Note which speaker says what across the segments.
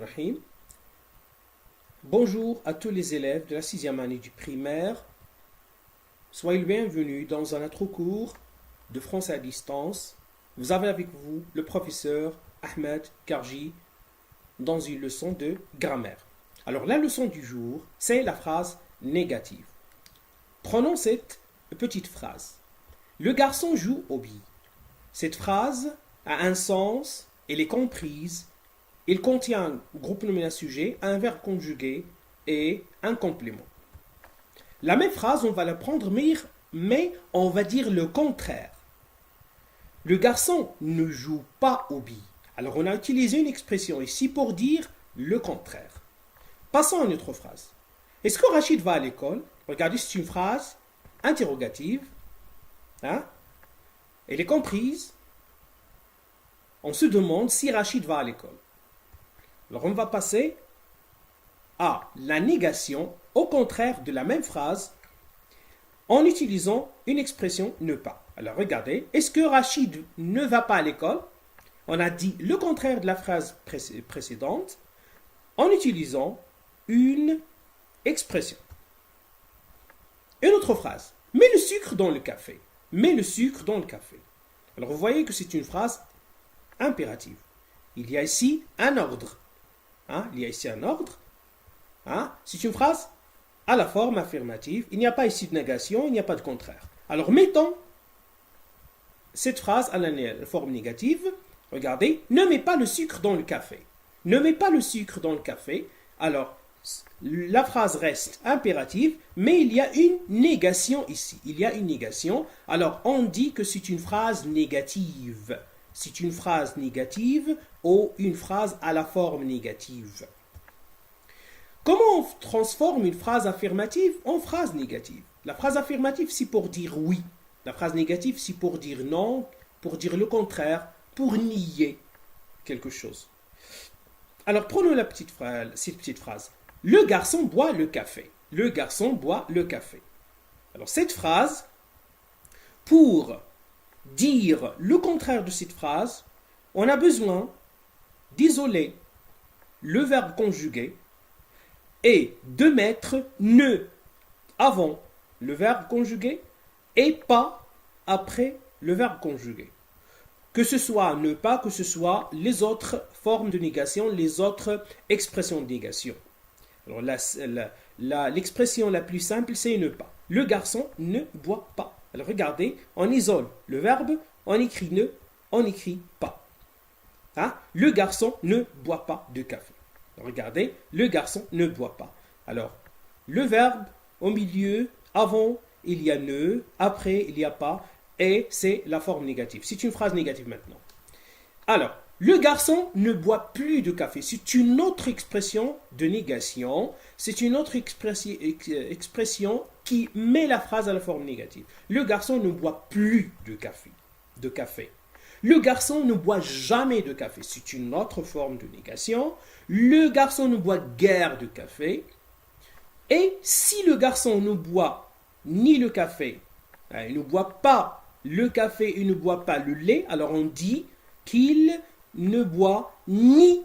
Speaker 1: Rahim. Bonjour à tous les élèves de la 6e année du primaire. Soyez le bienvenus dans un autre cours de français à distance. Vous avez avec vous le professeur Ahmed Karji dans une leçon de grammaire. Alors la leçon du jour, c'est la phrase négative. Prenons cette petite phrase. Le garçon joue aux billes. Cette phrase a un sens, elle est comprise. Il contient un groupe nominal sujet, un verbe conjugué et un complément. La même phrase, on va la prendre, mais on va dire le contraire. Le garçon ne joue pas aux billes. Alors, on a utilisé une expression ici pour dire le contraire. Passons à une autre phrase. Est-ce que Rachid va à l'école? Regardez, c'est une phrase interrogative. Elle est comprise. On se demande si Rachid va à l'école. Alors, on va passer à la négation, au contraire de la même phrase, en utilisant une expression ne pas. Alors, regardez, est-ce que Rachid ne va pas à l'école? On a dit le contraire de la phrase précédente en utilisant une expression. Une autre phrase. Mets le sucre dans le café. Mets le sucre dans le café. Alors, vous voyez que c'est une phrase impérative. Il y a ici un ordre. Il y a ici un ordre. C'est une phrase à la forme affirmative. Il n'y a pas ici de négation, il n'y a pas de contraire. Alors, mettons cette phrase à la forme négative. Regardez, ne mets pas le sucre dans le café. Ne mets pas le sucre dans le café. Alors, la phrase reste impérative, mais il y a une négation ici. Il y a une négation. Alors, on dit que c'est une phrase négative. C'est une phrase négative ou une phrase à la forme négative. Comment on transforme une phrase affirmative en phrase négative? La phrase affirmative, c'est pour dire oui. La phrase négative, c'est pour dire non, pour dire le contraire, pour nier quelque chose. Alors, prenons cette petite phrase. Le garçon boit le café. Le garçon boit le café. Alors, cette phrase, pour dire le contraire de cette phrase, on a besoin d'isoler le verbe conjugué et de mettre ne avant le verbe conjugué et pas après le verbe conjugué. Que ce soit ne pas, que ce soit les autres formes de négation, les autres expressions de négation. Alors l'expression la plus simple, c'est ne pas. Le garçon ne boit pas. Alors regardez, on isole le verbe, on écrit ne, on écrit pas. Le garçon ne boit pas de café. Regardez, le garçon ne boit pas. Alors, le verbe au milieu, avant, il y a ne, après, il n'y a pas, et c'est la forme négative. C'est une phrase négative maintenant. Alors, le garçon ne boit plus de café. C'est une autre expression de négation. C'est une autre expression qui met la phrase à la forme négative. Le garçon ne boit plus de café. Le garçon ne boit jamais de café. C'est une autre forme de négation. Le garçon ne boit guère de café. Et si le garçon ne boit ni le café, il ne boit pas le café, il ne boit pas le lait, alors on dit qu'il ne boit ni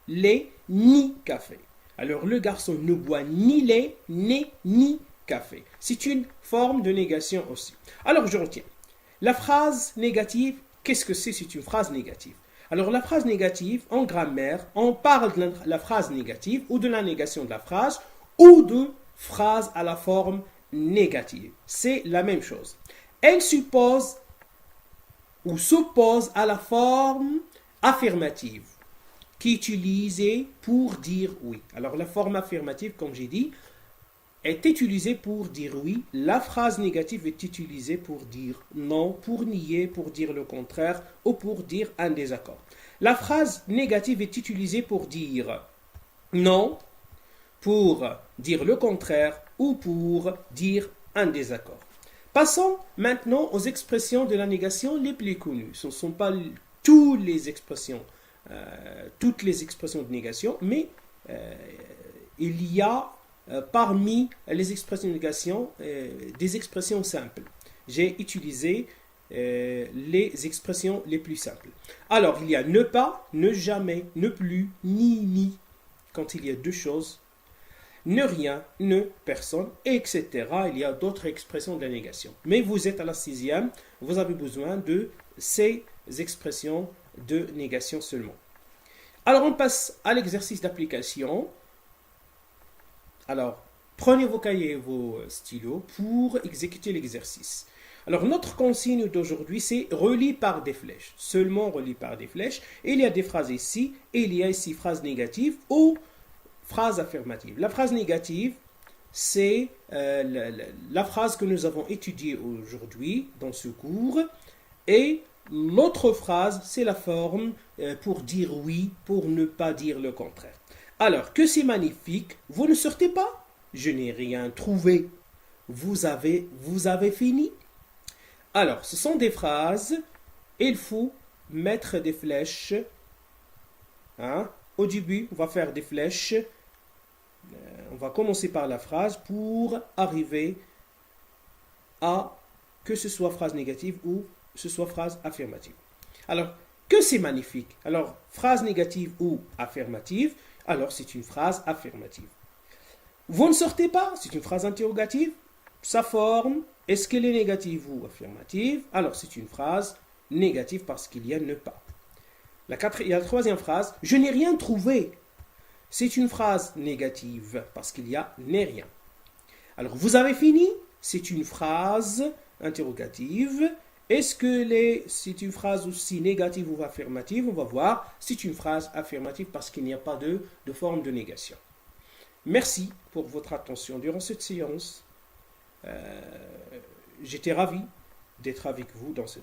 Speaker 1: lait ni café. Alors le garçon ne boit ni lait ni café. C'est une forme de négation aussi. Alors je retiens. La phrase négative, qu'est-ce que c'est? C'est une phrase négative. Alors la phrase négative, en grammaire, on parle de la phrase négative ou de la négation de la phrase ou de phrase à la forme négative. C'est la même chose. Elle suppose ou s'oppose à la forme affirmative qui est utilisée pour dire oui. Alors la forme affirmative, comme j'ai dit, est utilisée pour dire oui. La phrase négative est utilisée pour dire non, pour nier, pour dire le contraire ou pour dire un désaccord. La phrase négative est utilisée pour dire non, pour dire le contraire ou pour dire un désaccord. Passons maintenant aux expressions de la négation les plus connues. Ce ne sont pas toutes les expressions de négation, mais il y a parmi les expressions de négation des expressions simples. J'ai utilisé les expressions les plus simples. Alors, il y a ne pas, ne jamais, ne plus, ni, quand il y a deux choses, ne rien, ne personne, etc. Il y a d'autres expressions de la négation. Mais vous êtes à la sixième, vous avez besoin de ces expressions de négation seulement. Alors on passe à l'exercice d'application. Alors, prenez vos cahiers et vos stylos pour exécuter l'exercice. Alors, notre consigne d'aujourd'hui, c'est relis par des flèches. Seulement relis par des flèches. Et il y a des phrases ici, et il y a ici phrases négatives ou phrases affirmatives. La phrase négative, c'est la phrase que nous avons étudiée aujourd'hui dans ce cours. Et l'autre phrase, c'est la forme pour dire oui, pour ne pas dire le contraire. Alors, que c'est magnifique, vous ne sortez pas. Je n'ai rien trouvé. Vous avez fini. Alors, ce sont des phrases. Il faut mettre des flèches. Hein? Au début, on va faire des flèches. On va commencer par la phrase pour arriver à que ce soit phrase négative ou ce soit phrase affirmative. Alors, que c'est magnifique. Alors, phrase négative ou affirmative. Alors, c'est une phrase affirmative. Vous ne sortez pas, c'est une phrase interrogative. Sa forme, est-ce qu'elle est négative ou affirmative? Alors, c'est une phrase négative parce qu'il y a ne pas. Il y a la troisième phrase, je n'ai rien trouvé. C'est une phrase négative parce qu'il y a n'est rien. Alors, vous avez fini? C'est une phrase interrogative. Est-ce que c'est une phrase aussi négative ou affirmative? On va voir. C'est une phrase affirmative parce qu'il n'y a pas de forme de négation. Merci pour votre attention durant cette séance. J'étais ravi d'être avec vous dans cette séance.